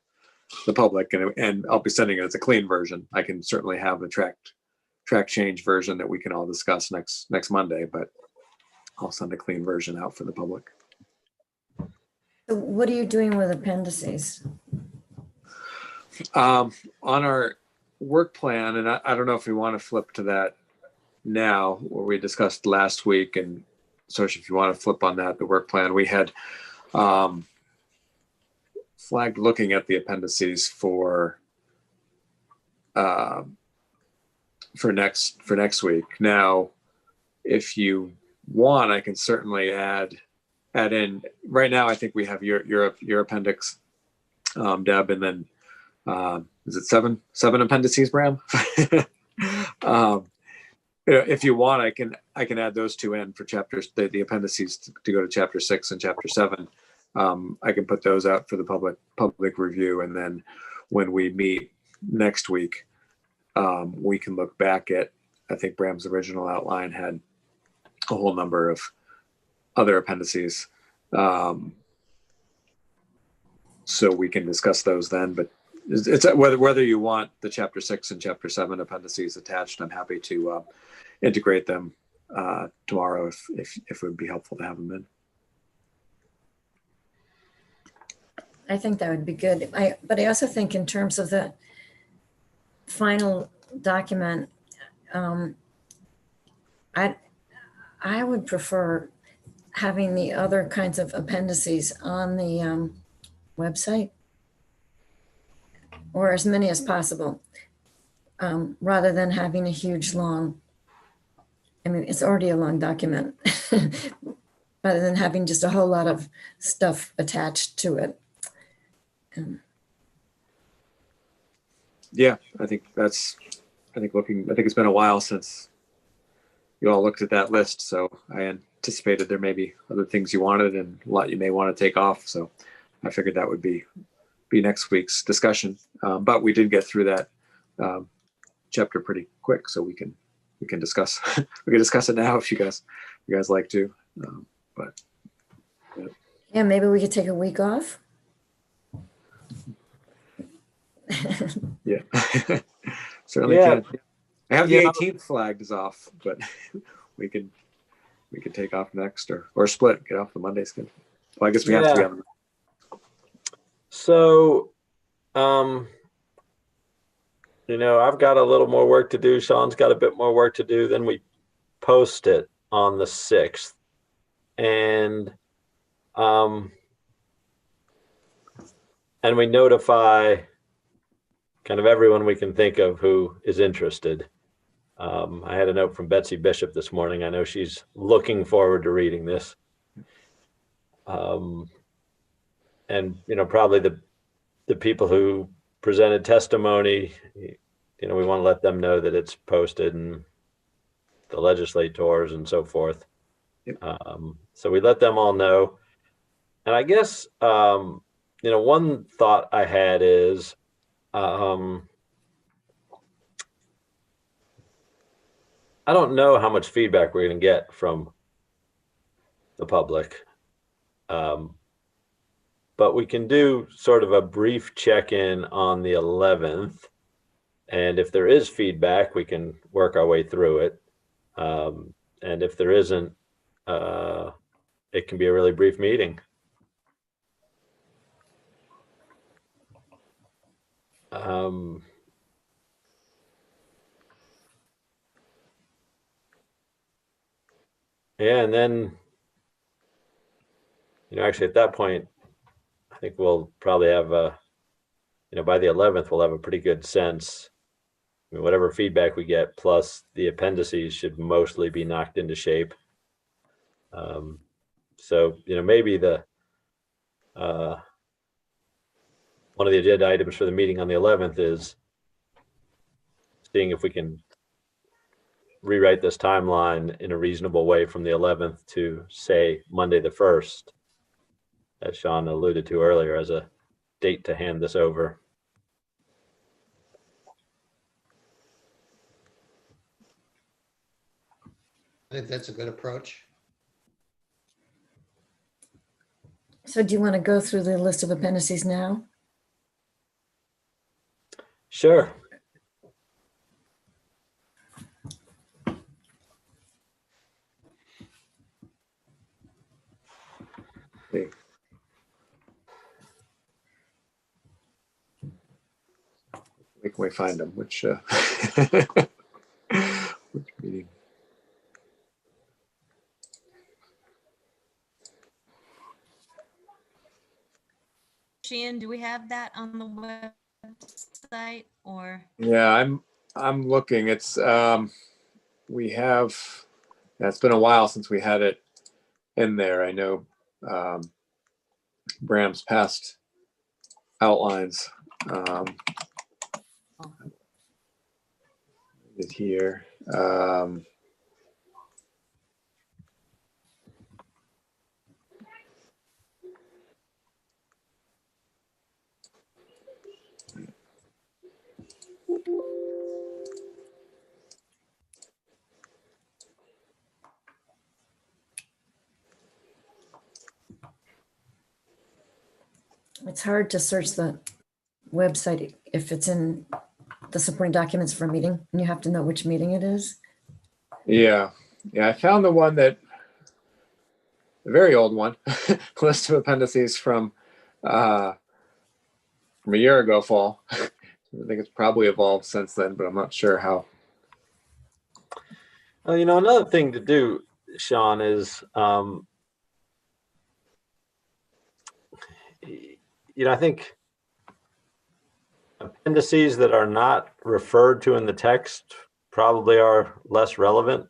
the public, and I'll be sending it as a clean version. I can certainly have a track change version that we can all discuss next Monday, but I'll send a clean version out for the public. So what are you doing with appendices? On our work plan, and I don't know if we want to flip to that now, where we discussed last week, and so if you want to flip on that, the work plan, we had flagged looking at the appendices for next week. Now, if you want, I can certainly add add in. Right now, I think we have your appendix, Deb, and then is it seven appendices, Bram? If you want, I can add those two in for chapters, the appendices to go to chapter 6 and chapter 7. I can put those out for the public review, and then when we meet next week, we can look back at, I think Bram's original outline had a whole number of other appendices. So we can discuss those then, but it's whether you want the chapter 6 and chapter 7 appendices attached, I'm happy to integrate them tomorrow if it would be helpful to have them in. I think that would be good. But I also think in terms of the final document, I would prefer having the other kinds of appendices on the website, or as many as possible, rather than having a huge long, I mean, it's already a long document, rather than having just a whole lot of stuff attached to it. Yeah, I think it's been a while since you all looked at that list, so I anticipated there may be other things you wanted and a lot you may want to take off. So I figured that would be next week's discussion. But we did get through that chapter pretty quick, so we can discuss we can discuss it now if you guys like to. But Yeah, maybe we could take a week off. yeah, certainly Yeah. can. I have the Yeah. 18th flagged as off, but we could take off next or split, get off the Monday schedule. Well, I guess we have to be Yeah. on. So, I've got a little more work to do. Sean's got a bit more work to do. Then we post it on the 6th. And we notify kind of everyone we can think of who is interested. I had a note from Betsy Bishop this morning. I know she's looking forward to reading this. And probably the people who presented testimony, we want to let them know that it's posted, and the legislators and so forth. Yep. So we let them all know. And I guess one thought I had is I don't know how much feedback we're going to get from the public. But we can do sort of a brief check-in on the 11th. And if there is feedback, we can work our way through it. And if there isn't, it can be a really brief meeting. Yeah, and then, actually at that point, I think we'll probably have by the 11th, we'll have a pretty good sense. I mean, whatever feedback we get, plus the appendices should mostly be knocked into shape. So, maybe one of the agenda items for the meeting on the 11th is seeing if we can rewrite this timeline in a reasonable way from the 11th to, say, Monday the 1st, as Sean alluded to earlier, as a date to hand this over. I think that's a good approach. So do you want to go through the list of appendices now? Sure. Okay. We can find them, which meeting? Sheehan, do we have that on the website or? Yeah, I'm looking. It's we have. It's been a while since we had it in there. I know Bram's past outlines. It here. It's hard to search the website if it's in the supporting documents for a meeting, and you have to know which meeting it is. Yeah, I found the one that, a very old one, list of appendices from a year ago fall. I think it's probably evolved since then, but I'm not sure how. Well, another thing to do, Sean, is, I think appendices that are not referred to in the text probably are less relevant.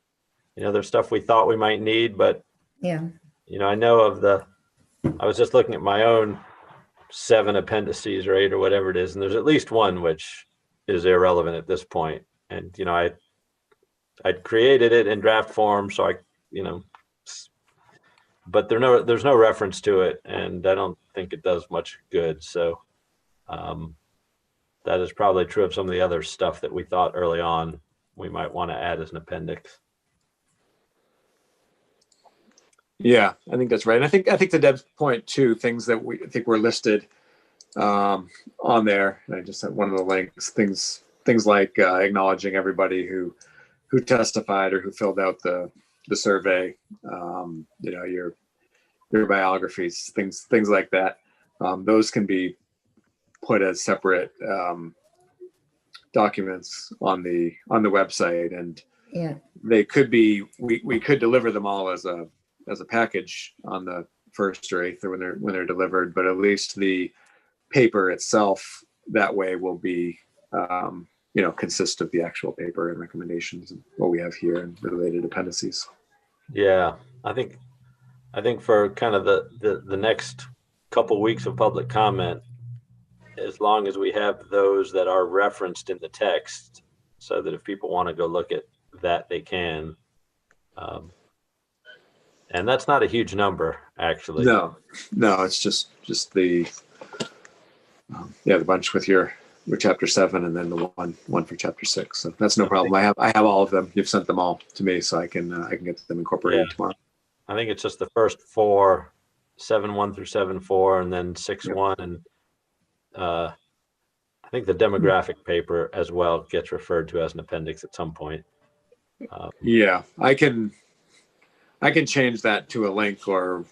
There's stuff we thought we might need, but Yeah. I know I was just looking at my own 7 appendices or 8 or whatever it is, and there's at least one which is irrelevant at this point. And I'd created it in draft form, so but there's no reference to it, and I don't think it does much good. So that is probably true of some of the other stuff that we thought early on we might want to add as an appendix. Yeah, I think that's right. And I think to Deb's point too, things that I think were listed on there. And I just had one of the links, things like acknowledging everybody who testified or who filled out the survey. Your biographies, things like that. Those can be put as separate documents on the website, and Yeah. they could be. We could deliver them all as a package on the 1st or 8th, or when they're delivered. But at least the paper itself that way will be consist of the actual paper and recommendations and what we have here and related appendices. Yeah, I think for kind of the next couple weeks of public comment, as long as we have those that are referenced in the text, so that if people want to go look at that, they can. And that's not a huge number, actually. No, it's just the the bunch with your chapter 7, and then the one for chapter 6. So that's no problem. I have all of them. You've sent them all to me, so I can get them incorporated tomorrow. I think it's just the first 4, 7.1 through 7.4, and then 6.1, and I think the demographic paper as well gets referred to as an appendix at some point. Yeah, I can change that to a link or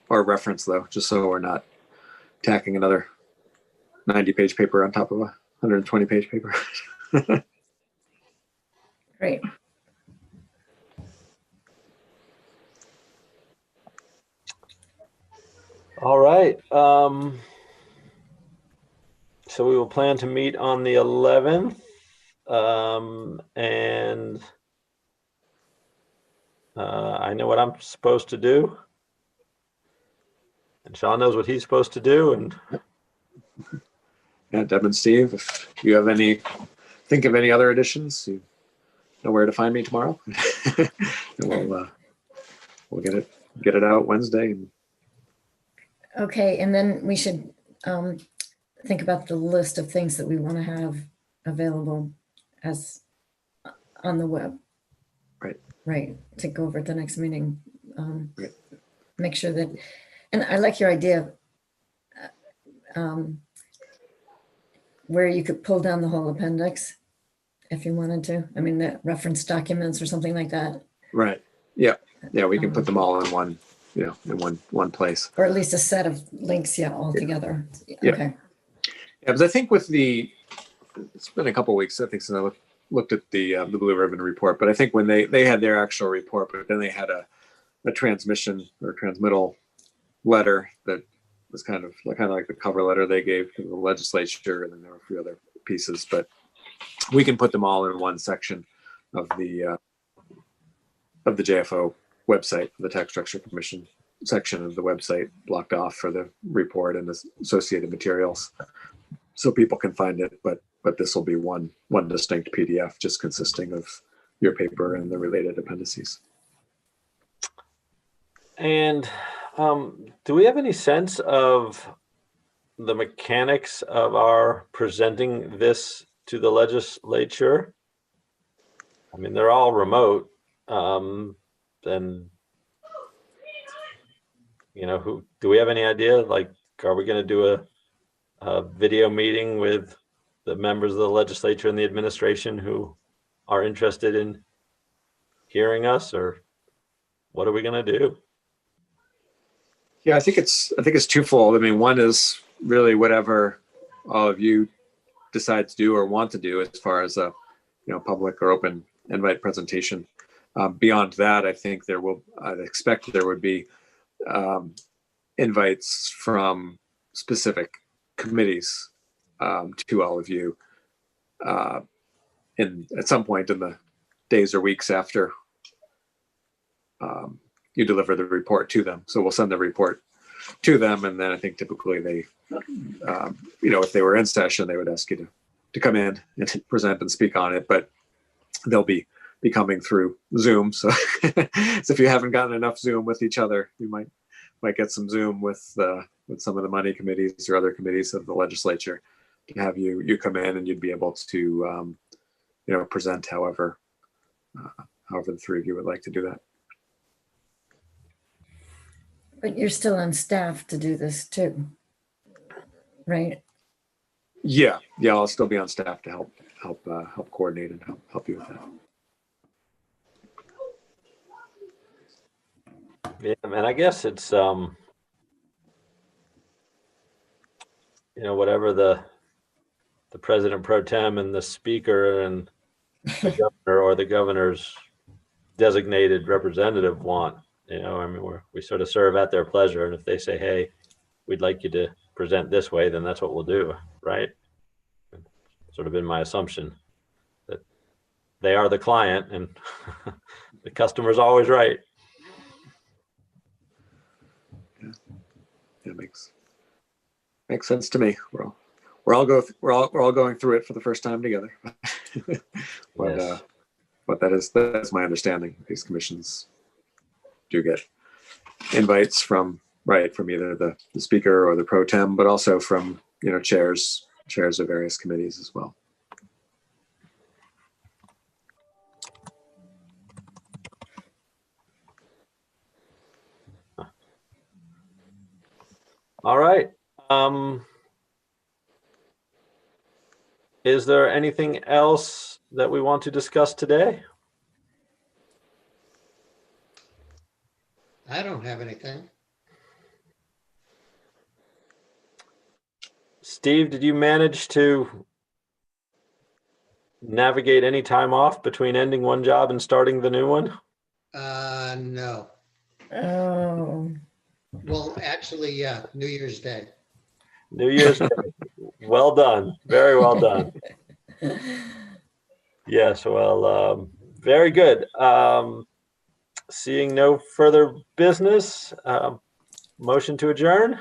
reference, though, just so we're not tacking another 90-page paper on top of a 120-page paper. Great. All right. So we will plan to meet on the 11th, and I know what I'm supposed to do, and Sean knows what he's supposed to do. And yeah, Deb and Steve, if you have think of any other additions, you know where to find me tomorrow. And we'll get it out Wednesday. Okay, and then we should think about the list of things that we want to have available as on the web. Right, to go over at the next meeting. Right. Make sure that, and I like your idea where you could pull down the whole appendix if you wanted to. I mean, the reference documents or something like that. Right. Yeah. We can put them all in one, in one place. Or at least a set of links, all together. Yeah. Okay. Yeah, but I think it's been a couple of weeks, I think, since I looked at the Blue Ribbon report, but I think when they had their actual report, but then they had a transmission or transmittal letter that was kind of like the cover letter they gave to the legislature, and then there were a few other pieces, but we can put them all in one section of the JFO website, the Tax Structure Commission section of the website blocked off for the report and the associated materials, so people can find it. But this will be one distinct PDF, just consisting of your paper and the related appendices. And do we have any sense of the mechanics of our presenting this to the legislature? I mean, they're all remote. And who do we have any idea? Like, are we going to do a video meeting with the members of the legislature and the administration who are interested in hearing us, or what are we going to do? Yeah, I think it's twofold. I mean, one is really whatever all of you decide to do or want to do as far as a public or open invite presentation. Beyond that, I think I'd expect there would be invites from specific committees to all of you at some point in the days or weeks after you deliver the report to them. So we'll send the report to them, and then I think typically they, if they were in session, they would ask you to come in and present and speak on it. But they'll be coming through Zoom. So, so if you haven't gotten enough Zoom with each other, you might get some Zoom with some of the money committees or other committees of the legislature to have you come in, and you'd be able to present however the three of you would like to do that. But you're still on staff to do this too, right? Yeah, I'll still be on staff to help coordinate and help you with that. Yeah, and I guess it's whatever the president pro tem and the speaker and the governor or the governor's designated representative want. I mean, we sort of serve at their pleasure, and if they say, "Hey, we'd like you to present this way," then that's what we'll do, right? Sort of been my assumption that they are the client, and the customer's always right. Yeah, it makes sense to me. We're all going through it for the first time together. But Yes. But that's my understanding. These commissions do get invites from either the speaker or the pro tem, but also from chairs of various committees as well. All right. Is there anything else that we want to discuss today? I don't have anything. Steve, did you manage to navigate any time off between ending one job and starting the new one? No. Oh, Well, actually, yeah, New Year's Day. New Year's Day. Well done. Very well done. Yes, well, very good. Seeing no further business, motion to adjourn.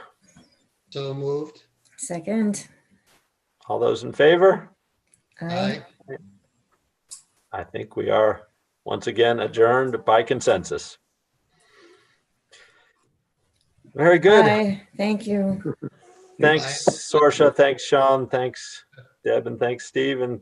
So moved. second. All those in favor? Aye. I think we are once again adjourned by consensus. Very good. Aye. Thank you. Thanks, Sorsha. Thanks, Sean. Thanks, Deb, and thanks, Steve. And